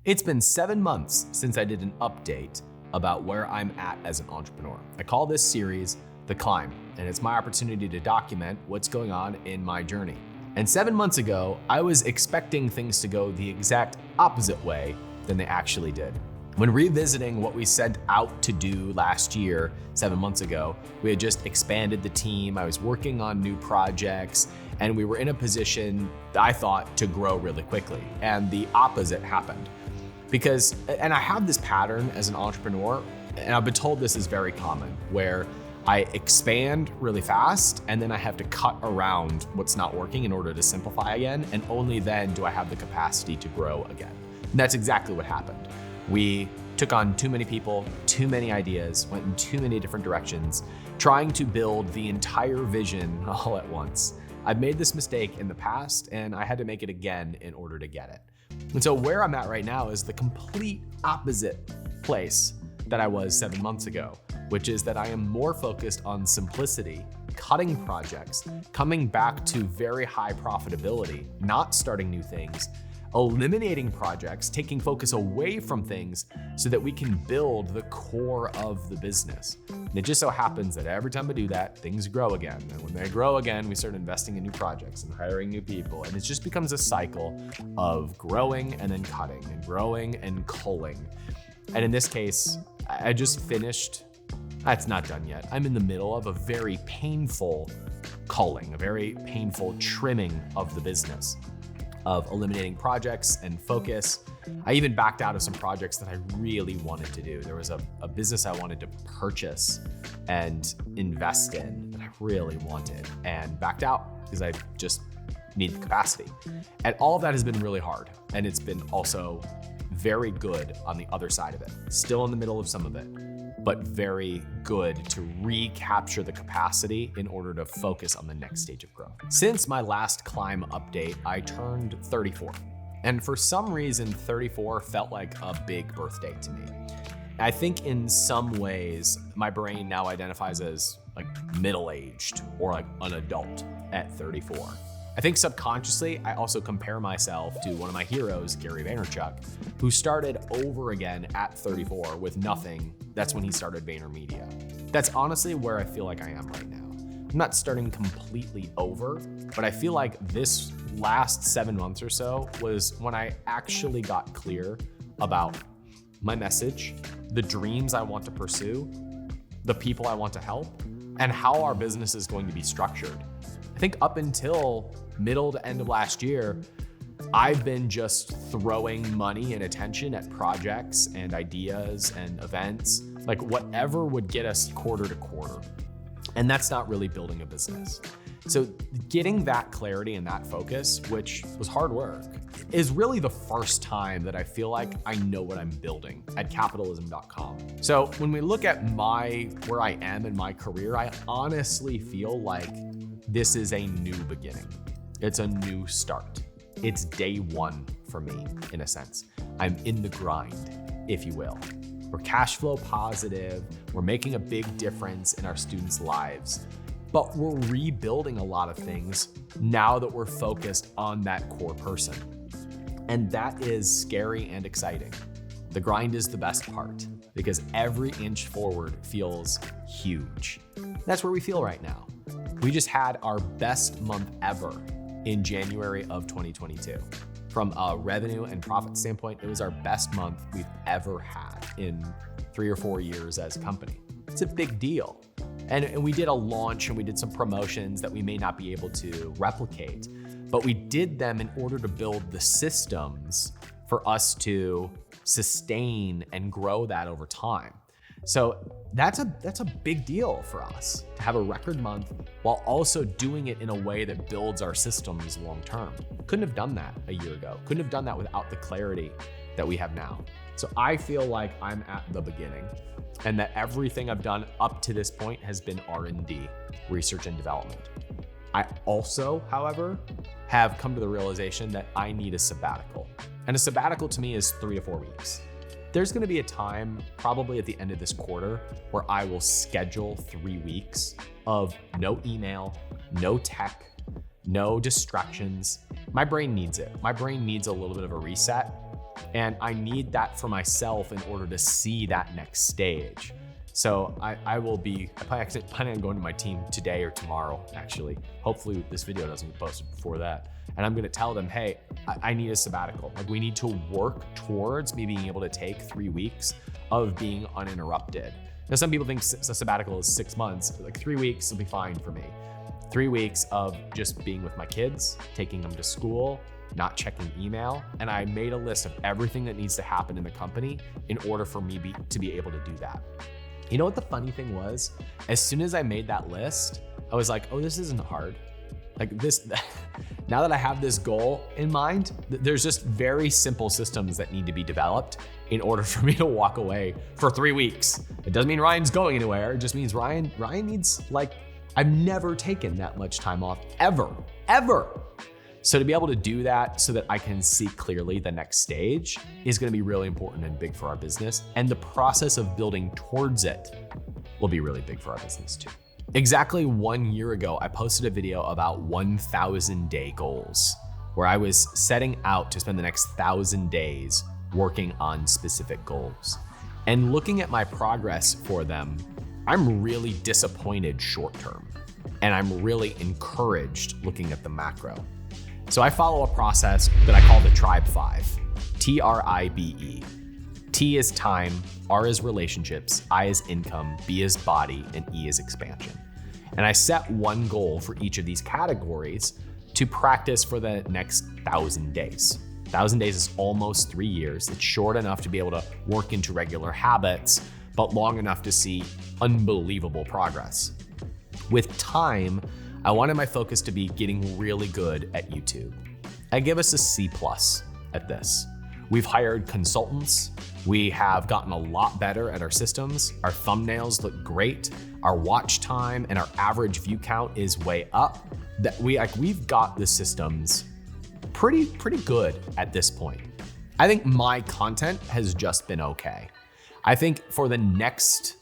It's been 7 months since I did an update about where I'm at as an entrepreneur. I call this series The Climb, and it's my opportunity to document what's going on in my journey. And 7 months ago, I was expecting things to go the exact opposite way than they actually did. When revisiting what we set out to do last year, 7 months ago, we had just expanded the team, I was working on new projects, and we were in a position, I thought, to grow really quickly. And the opposite happened. And I have this pattern as an entrepreneur, and I've been told this is very common, where I expand really fast and then I have to cut around what's not working in order to simplify again, and only then do I have the capacity to grow again. And that's exactly what happened. We took on too many people, too many ideas, went in too many different directions, trying to build the entire vision all at once. I've made this mistake in the past and I had to make it again in order to get it. And so where I'm at right now is the complete opposite place that I was 7 months ago, which is that I am more focused on simplicity, cutting projects, coming back to very high profitability, not starting new things, eliminating projects, taking focus away from things so that we can build the core of the business. And it just so happens that every time I do that, things grow again. And when they grow again, we start investing in new projects and hiring new people. And it just becomes a cycle of growing and then cutting and growing and culling. And in this case, I just finished, it's not done yet. I'm in the middle of a very painful culling, a very painful trimming of the business, of eliminating projects and focus. I even backed out of some projects that I really wanted to do. There was a business I wanted to purchase and invest in that I really wanted, and backed out because I just need the capacity. And all of that has been really hard. And it's been also very good on the other side of it. Still in the middle of some of it, but very good to recapture the capacity in order to focus on the next stage of growth. Since my last climb update, I turned 34. And for some reason, 34 felt like a big birthday to me. I think in some ways, my brain now identifies as like middle-aged or like an adult at 34. I think subconsciously, I also compare myself to one of my heroes, Gary Vaynerchuk, who started over again at 34 with nothing. That's when he started VaynerMedia. That's honestly where I feel like I am right now. I'm not starting completely over, but I feel like this last 7 months or so was when I actually got clear about my message, the dreams I want to pursue, the people I want to help, and how our business is going to be structured. I think up until middle to end of last year, I've been just throwing money and attention at projects and ideas and events, like whatever would get us quarter to quarter. And that's not really building a business. So getting that clarity and that focus, which was hard work, is really the first time that I feel like I know what I'm building at capitalism.com. So when we look at where I am in my career, I honestly feel like this is a new beginning. It's a new start. It's day one for me, in a sense. I'm in the grind, if you will. We're cash flow positive. We're making a big difference in our students' lives, but we're rebuilding a lot of things now that we're focused on that core person. And that is scary and exciting. The grind is the best part because every inch forward feels huge. That's where we feel right now. We just had our best month ever in January of 2022. From a revenue and profit standpoint, it was our best month we've ever had in 3 or 4 years as a company. It's a big deal. And we did a launch and we did some promotions that we may not be able to replicate, but we did them in order to build the systems for us to sustain and grow that over time. So that's a big deal for us to have a record month while also doing it in a way that builds our systems long term. Couldn't have done that a year ago. Couldn't have done that without the clarity that we have now. So I feel like I'm at the beginning and that everything I've done up to this point has been R&D, research and development. I also, however, have come to the realization that I need a sabbatical. And a sabbatical to me is 3 to 4 weeks. There's gonna be a time, probably at the end of this quarter, where I will schedule 3 weeks of no email, no tech, no distractions. My brain needs it. My brain needs a little bit of a reset. And I need that for myself in order to see that next stage. So I plan on going to my team today or tomorrow, actually. Hopefully this video doesn't get posted before that. And I'm gonna tell them, hey, I need a sabbatical. Like, we need to work towards me being able to take 3 weeks of being uninterrupted. Now, some people think a sabbatical is 6 months. Like 3 weeks will be fine for me. 3 weeks of just being with my kids, taking them to school, not checking email. And I made a list of everything that needs to happen in the company in order for me to be able to do that. You know what the funny thing was? As soon as I made that list, I was like, oh, this isn't hard. Like this, now that I have this goal in mind, there's just very simple systems that need to be developed in order for me to walk away for 3 weeks. It doesn't mean Ryan's going anywhere. It just means Ryan needs, like, I've never taken that much time off, ever. So to be able to do that so that I can see clearly the next stage is gonna be really important and big for our business. And the process of building towards it will be really big for our business too. Exactly 1 year ago, I posted a video about 1,000 day goals, where I was setting out to spend the next 1,000 days working on specific goals. And looking at my progress for them, I'm really disappointed short term, and I'm really encouraged looking at the macro. So I follow a process that I call the Tribe 5, TRIBE. T is time, R is relationships, I is income, B is body, and E is expansion. And I set one goal for each of these categories to practice for the next 1,000 days. 1,000 days is almost 3 years. It's short enough to be able to work into regular habits, but long enough to see unbelievable progress. With time, I wanted my focus to be getting really good at YouTube. I give us a C+ at this. We've hired consultants. We have gotten a lot better at our systems. Our thumbnails look great. Our watch time and our average view count is way up. We've got the systems pretty good at this point. I think my content has just been okay. I think for the next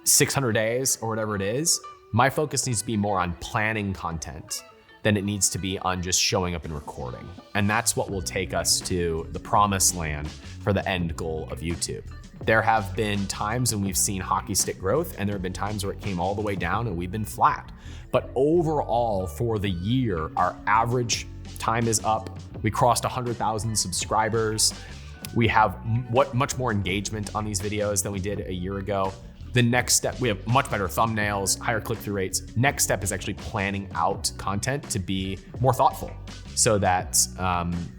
600 days or whatever it is, my focus needs to be more on planning content than it needs to be on just showing up and recording. And that's what will take us to the promised land for the end goal of YouTube. There have been times when we've seen hockey stick growth, and there have been times where it came all the way down and we've been flat. But overall, for the year, our average time is up. We crossed 100,000 subscribers. We have much more engagement on these videos than we did a year ago. The next step, we have much better thumbnails, higher click-through rates. Next step is actually planning out content to be more thoughtful so that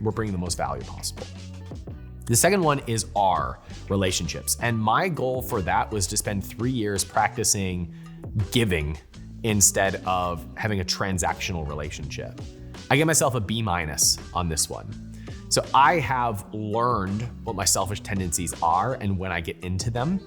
we're bringing the most value possible. The second one is R, relationships. And my goal for that was to spend 3 years practicing giving instead of having a transactional relationship. I give myself a B- on this one. So I have learned what my selfish tendencies are and when I get into them.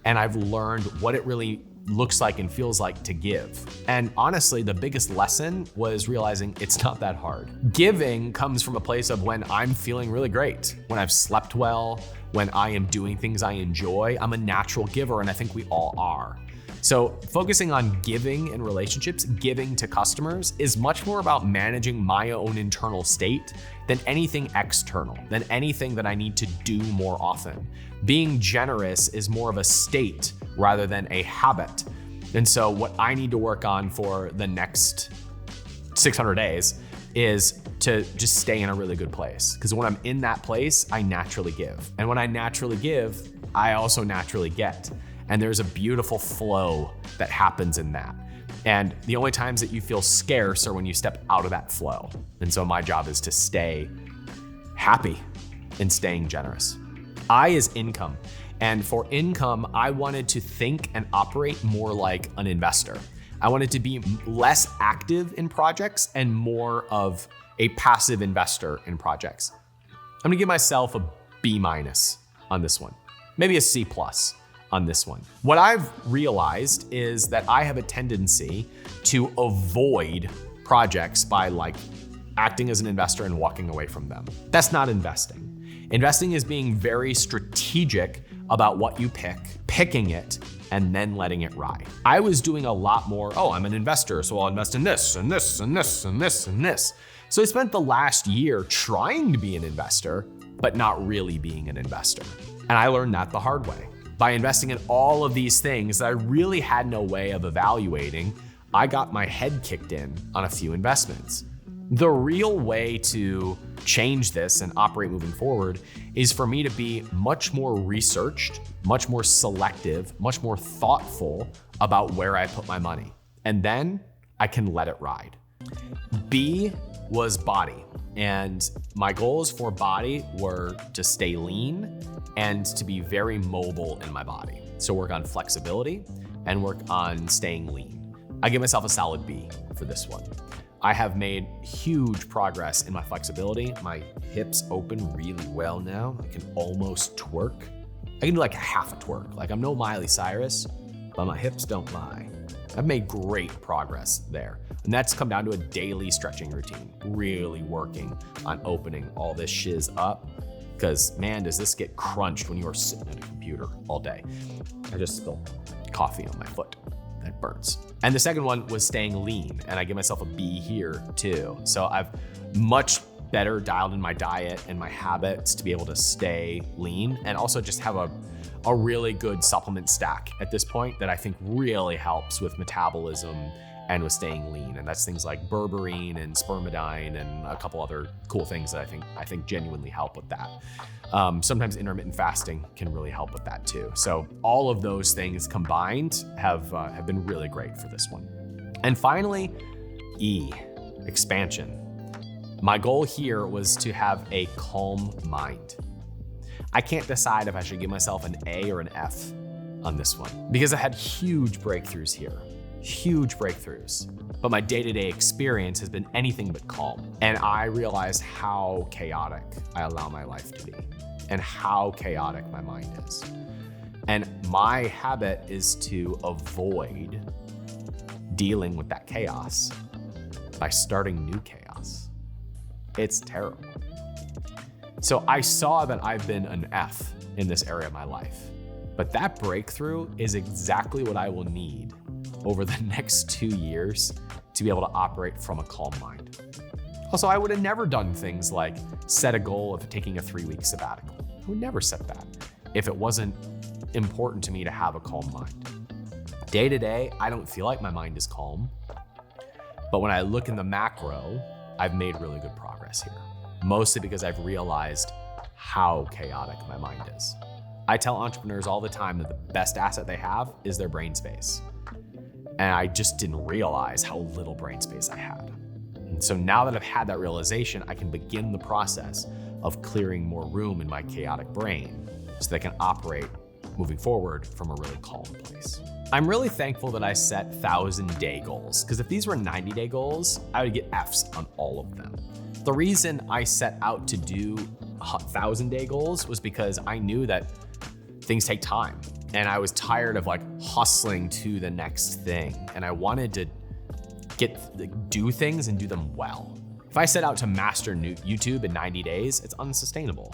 And I've learned what it really looks like and feels like to give. And honestly, the biggest lesson was realizing it's not that hard. Giving comes from a place of when I'm feeling really great, when I've slept well, when I am doing things I enjoy. I'm a natural giver, and I think we all are. So focusing on giving in relationships, giving to customers, is much more about managing my own internal state than anything external, than anything that I need to do more often. Being generous is more of a state rather than a habit. And so what I need to work on for the next 600 days is to just stay in a really good place. Because when I'm in that place, I naturally give. And when I naturally give, I also naturally get. And there's a beautiful flow that happens in that. And the only times that you feel scarce are when you step out of that flow. And so my job is to stay happy and staying generous. I is income. And for income, I wanted to think and operate more like an investor. I wanted to be less active in projects and more of a passive investor in projects. I'm gonna give myself a B- on this one, maybe a C+ on this one. What I've realized is that I have a tendency to avoid projects by acting as an investor and walking away from them. That's not investing. Investing is being very strategic about what you pick, picking it, and then letting it ride. I was doing a lot more, I'm an investor, so I'll invest in this and this and this and this and this. So I spent the last year trying to be an investor, but not really being an investor. And I learned that the hard way. By investing in all of these things that I really had no way of evaluating, I got my head kicked in on a few investments. The real way to change this and operate moving forward is for me to be much more researched, much more selective, much more thoughtful about where I put my money. And then I can let it ride. B was body. And my goals for body were to stay lean and to be very mobile in my body. So work on flexibility and work on staying lean. I give myself a solid B for this one. I have made huge progress in my flexibility. My hips open really well now. I can almost twerk. I can do like half a twerk. Like I'm no Miley Cyrus, but my hips don't lie. I've made great progress there. And that's come down to a daily stretching routine, really working on opening all this shiz up. Because man, does this get crunched when you are sitting at a computer all day. I just spilled coffee on my foot. That burns. And the second one was staying lean, and I give myself a B here too. So I've much better dialed in my diet and my habits to be able to stay lean, and also just have a really good supplement stack at this point that I think really helps with metabolism and with staying lean. And that's things like berberine and spermidine and a couple other cool things that I think genuinely help with that. Sometimes intermittent fasting can really help with that too. So all of those things combined have been really great for this one. And finally, E, expansion. My goal here was to have a calm mind. I can't decide if I should give myself an A or an F on this one because I had huge breakthroughs here. Huge breakthroughs, but my day-to-day experience has been anything but calm. And I realize how chaotic I allow my life to be and how chaotic my mind is. And my habit is to avoid dealing with that chaos by starting new chaos. It's terrible. So I saw that I've been an F in this area of my life, but that breakthrough is exactly what I will need over the next 2 years to be able to operate from a calm mind. Also, I would have never done things like set a goal of taking a 3-week sabbatical. I would never set that if it wasn't important to me to have a calm mind. Day to day, I don't feel like my mind is calm, but when I look in the macro, I've made really good progress here, mostly because I've realized how chaotic my mind is. I tell entrepreneurs all the time that the best asset they have is their brain space. And I just didn't realize how little brain space I had. And so now that I've had that realization, I can begin the process of clearing more room in my chaotic brain so that I can operate moving forward from a really calm place. I'm really thankful that I set 1,000-day goals, because if these were 90-day goals, I would get Fs on all of them. The reason I set out to do 1,000-day goals was because I knew that things take time. And I was tired of hustling to the next thing. And I wanted to do things and do them well. If I set out to master YouTube in 90 days, it's unsustainable.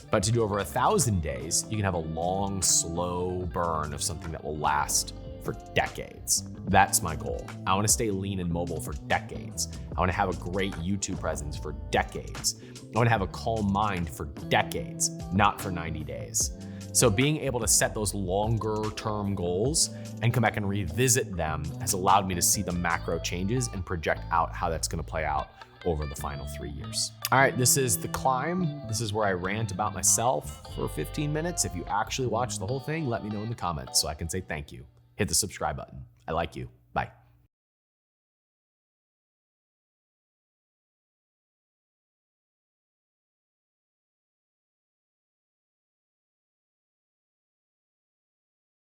But to do over 1,000 days, you can have a long, slow burn of something that will last for decades. That's my goal. I want to stay lean and mobile for decades. I want to have a great YouTube presence for decades. I want to have a calm mind for decades, not for 90 days. So being able to set those longer term goals and come back and revisit them has allowed me to see the macro changes and project out how that's going to play out over the final 3 years. All right, this is The Climb. This is where I rant about myself for 15 minutes. If you actually watch the whole thing, let me know in the comments so I can say thank you. Hit the subscribe button. I like you. Bye.